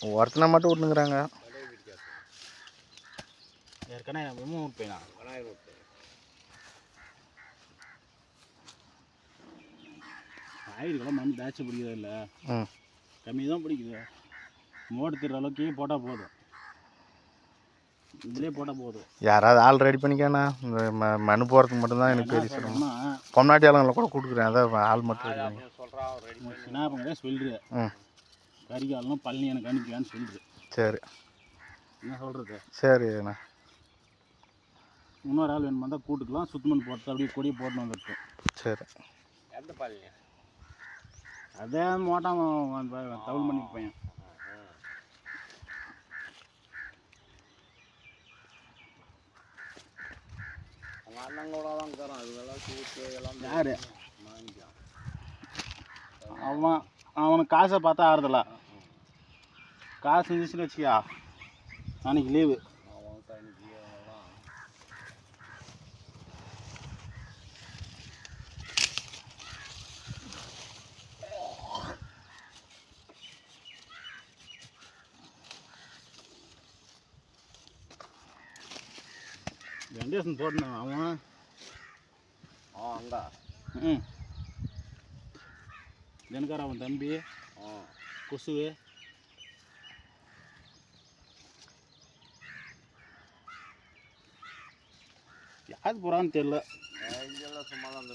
ஒருத்தனை மட்டும் விட்டுனுக்குறாங்க. ஏற்கனவே நம்ம விட்பேனா ஆயிடுக்கலாம். மண் பேட்ச் பிடிக்கிறதா இல்லை, கம்மி தான் பிடிக்குது. மோடு திற அளவுக்கு போட்டால் போதும், இதுலேயே போட்டால் போதும். யாராவது ஆள் ரெடி பண்ணிக்காண்ணா. இந்த மண் போகிறதுக்கு மட்டும்தான் எனக்கு பெரிய சிரமம். பொம்நாட்டி ஆளுங்களை கூட கொடுக்குறேன், அதான் ஆள் மட்டும் ரெடி பண்ணி என்ன பண்ணுற சொல்லிடு. கரிகாலனும் பழனி எனக்கு அனுப்பியான்னு சொல்லிடு. சரி, என்ன சொல்கிறது? சரிண்ணா. இன்னொரு ஆள் வேணுமா தான் கூட்டுக்கலாம். சுத்தமண் போட்டு அப்படியே கொடியை போட்டு வந்துருக்கு. சரி. எந்த பழனி? அதே மோட்டான் தவுள் பண்ணிட்டு பையன். யாரு அவன்? அவனுக்கு காசை பார்த்தா ஆறுதலா. காசு இருந்துச்சுன்னு வச்சியா, அன்னைக்கு லீவு. வெங்கடேசன் போடணும் அவன். அங்கா தினக்கார அவன் தம்பி கொசுவு. யாருக்கு போகிறான்னு தெரியல. சும்மா தான்